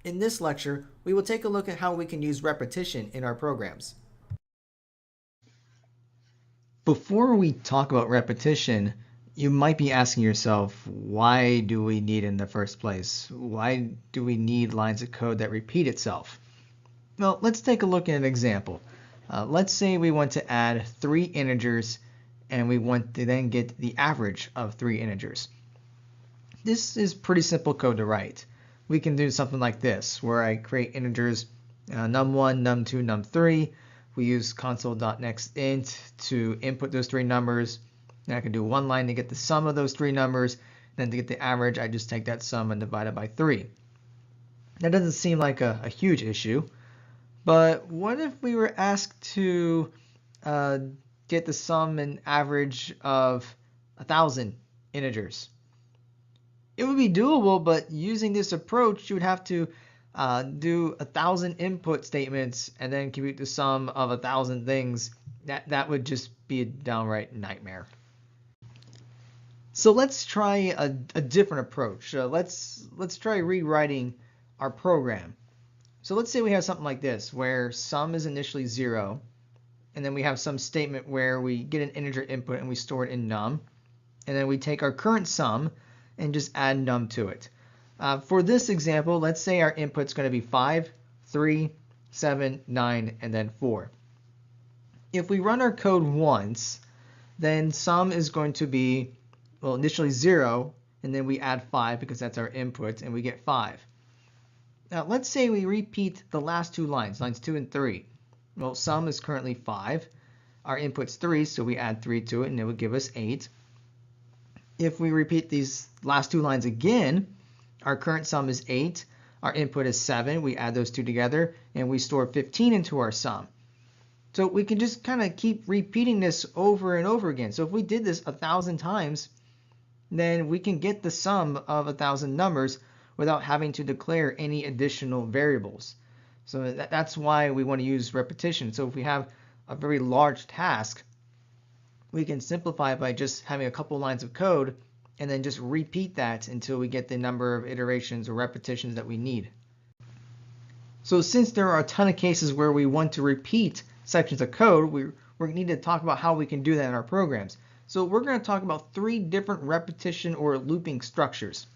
In this lecture, we will take a look at how we can use repetition in our programs. Before we talk about repetition, you might be asking yourself, why do we need it in the first place? Why do we need lines of code that repeat itself? Well, let's take a look at an example. Let's say we want to add 3 integers and we want to then get the average of 3 integers. This is pretty simple code to write. We can do something like this, where I create integers num1, num2, num3. We use console.nextInt to input those 3 numbers. And I can do one line to get the sum of those 3 numbers. Then to get the average, I just take that sum and divide it by 3. That doesn't seem like a huge issue. But what if we were asked to get the sum and average of 1,000 integers? It would be doable, but using this approach, you would have to do 1,000 input statements and then compute the sum of 1,000 things. That would just be a downright nightmare. So let's try a different approach. Let's try rewriting our program. So let's say we have something like this, where sum is initially 0, and then we have some statement where we get an integer input and we store it in num, and then we take our current sum and just add num to it. For this example, let's say our input's going to be 5, 3, 7, 9, and then 4. If we run our code once, then sum is going to be, well, initially 0, and then we add 5 because that's our input, and we get 5. Now let's say we repeat the last 2 lines, lines 2 and 3. Well, sum is currently 5. Our input's 3, so we add 3 to it, and it would give us 8. If we repeat these last 2 lines again, our current sum is 8. Our input is 7. We add those 2 together, and we store 15 into our sum. So we can just kind of keep repeating this over and over again. So if we did this 1,000 times, then we can get the sum of 1,000 numbers without having to declare any additional variables. So that's why we want to use repetition. So if we have a very large task, we can simplify it by just having a couple lines of code and then just repeat that until we get the number of iterations or repetitions that we need. So since there are a ton of cases where we want to repeat sections of code, we need to talk about how we can do that in our programs. So we're going to talk about 3 different repetition or looping structures.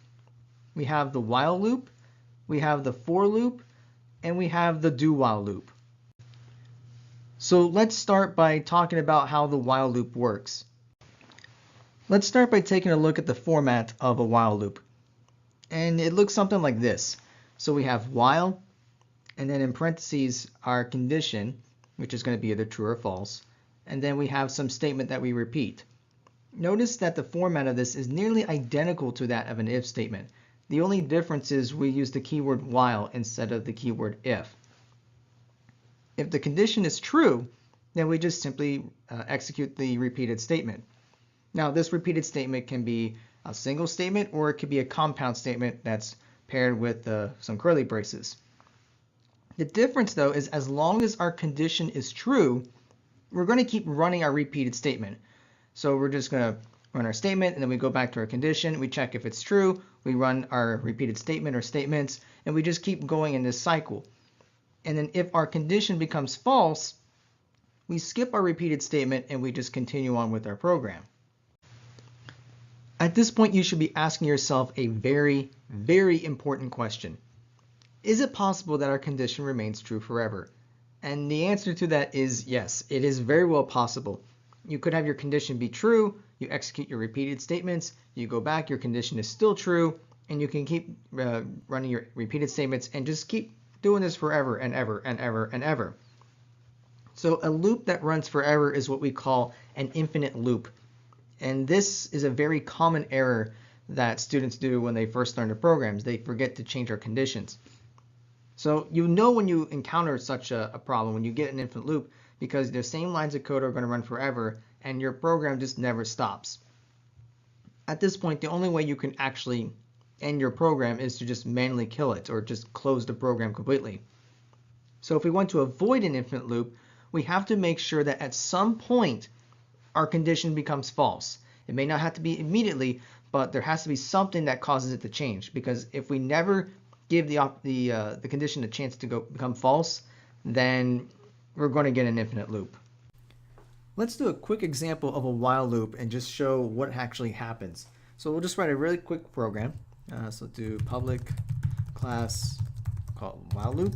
We have the while loop, we have the for loop, and we have the do while loop. So let's start by talking about how the while loop works. Let's start by taking a look at the format of a while loop. And it looks something like this. So we have while, and then in parentheses our condition, which is going to be either true or false, and then we have some statement that we repeat. Notice that the format of this is nearly identical to that of an if statement. The only difference is we use the keyword while instead of the keyword if. If the condition is true, then we just simply execute the repeated statement. Now, this repeated statement can be a single statement or it could be a compound statement that's paired with some curly braces. The difference, though, is as long as our condition is true, we're going to keep running our repeated statement. So we're just going to run our statement, and then we go back to our condition. We check if it's true. We run our repeated statement or statements, and we just keep going in this cycle. And then if our condition becomes false, we skip our repeated statement and we just continue on with our program. At this point, you should be asking yourself a very, very important question. Is it possible that our condition remains true forever? And the answer to that is yes, it is very well possible. You could have your condition be true, you execute your repeated statements, you go back, your condition is still true, and you can keep running your repeated statements and just keep doing this forever and ever and ever and ever. So a loop that runs forever is what we call an infinite loop. And this is a very common error that students do when they first learn the programs. They forget to change our conditions. So you know when you encounter such a problem, when you get an infinite loop, because the same lines of code are going to run forever and your program just never stops. At this point, the only way you can actually end your program is to just manually kill it or just close the program completely. So if we want to avoid an infinite loop, we have to make sure that at some point our condition becomes false. It may not have to be immediately, but there has to be something that causes it to change, because if we never give the condition a chance to become false, then we're going to get an infinite loop. Let's do a quick example of a while loop and just show what actually happens. So we'll just write a really quick program. So do public class called while loop,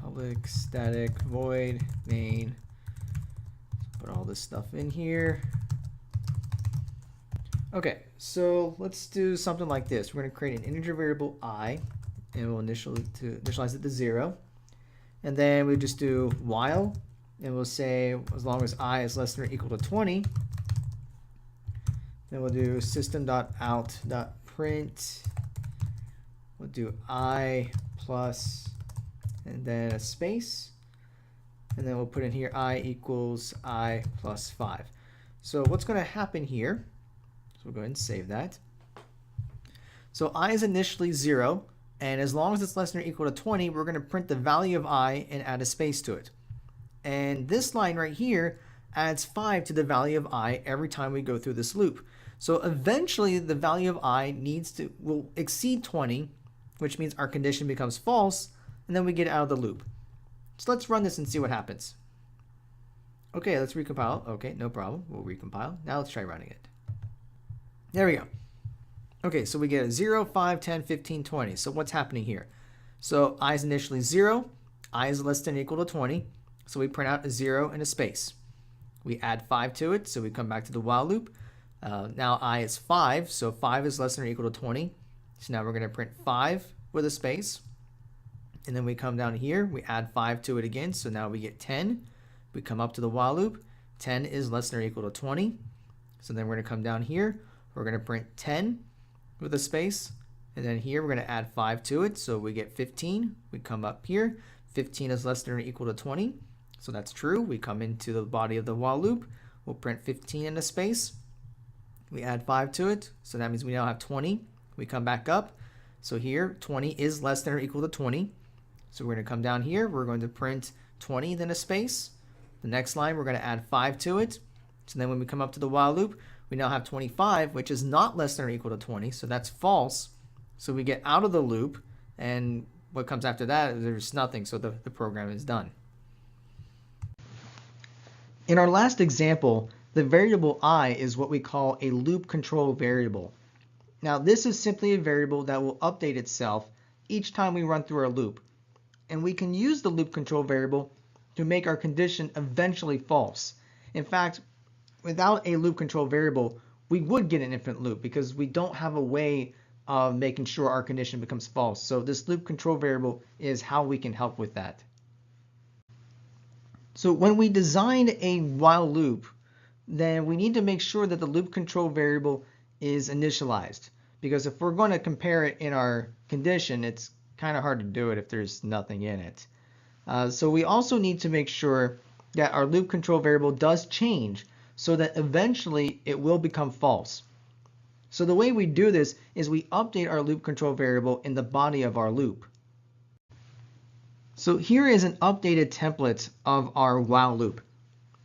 public static void main. Put all this stuff in here. Okay, so let's do something like this. We're going to create an integer variable I, and we'll initialize it to 0. And then we just do while, and we'll say as long as I is less than or equal to 20. Then we'll do system.out.print. We'll do I plus, and then a space. And then we'll put in here I equals I plus 5. So what's going to happen here? So we'll go ahead and save that. So I is initially 0, and as long as it's less than or equal to 20, we're going to print the value of I and add a space to it. And this line right here adds 5 to the value of I every time we go through this loop. So eventually the value of I will exceed 20, which means our condition becomes false, and then we get out of the loop. So let's run this and see what happens. Okay, let's recompile. Okay, no problem. We'll recompile. Now let's try running it. There we go. Okay, so we get a 0, 5, 10, 15, 20. So what's happening here? So I is initially 0. I is less than or equal to 20. So we print out a 0 and a space. We add 5 to it, so we come back to the while loop. Now I is 5, so 5 is less than or equal to 20. So now we're going to print 5 with a space. And then we come down here, we add 5 to it again, so now we get 10. We come up to the while loop. 10 is less than or equal to 20. So then we're going to come down here. We're going to print 10 with a space. And then here we're going to add 5 to it, so we get 15. We come up here. 15 is less than or equal to 20. So that's true. We come into the body of the while loop. We'll print 15 in a space. We add 5 to it, so that means we now have 20. We come back up. So here, 20 is less than or equal to 20. So we're going to come down here. We're going to print 20, then a space. The next line, we're going to add 5 to it. So then when we come up to the while loop, we now have 25, which is not less than or equal to 20. So that's false. So we get out of the loop. And what comes after that, there's nothing. So the program is done. In our last example, the variable I is what we call a loop control variable. Now, this is simply a variable that will update itself each time we run through our loop. And we can use the loop control variable to make our condition eventually false. In fact, without a loop control variable, we would get an infinite loop because we don't have a way of making sure our condition becomes false. So this loop control variable is how we can help with that. So when we design a while loop, then we need to make sure that the loop control variable is initialized. Because if we're going to compare it in our condition, it's kind of hard to do it if there's nothing in it. So we also need to make sure that our loop control variable does change so that eventually it will become false. So the way we do this is we update our loop control variable in the body of our loop. So here is an updated template of our while loop.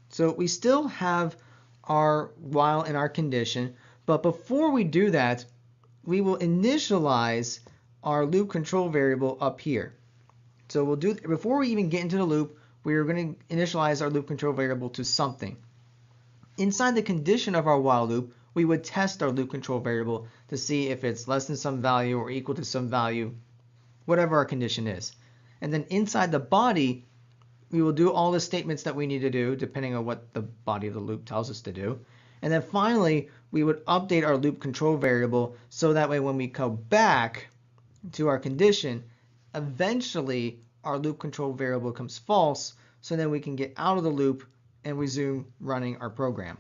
So we still have our while and our condition, but before we do that, we will initialize our loop control variable up here. So we'll do, before we even get into the loop, we're going to initialize our loop control variable to something. Inside the condition of our while loop, we would test our loop control variable to see if it's less than some value or equal to some value, whatever our condition is. And then inside the body, we will do all the statements that we need to do depending on what the body of the loop tells us to do. And then finally, we would update our loop control variable so that way when we go back to our condition, eventually our loop control variable becomes false, so then we can get out of the loop and resume running our program.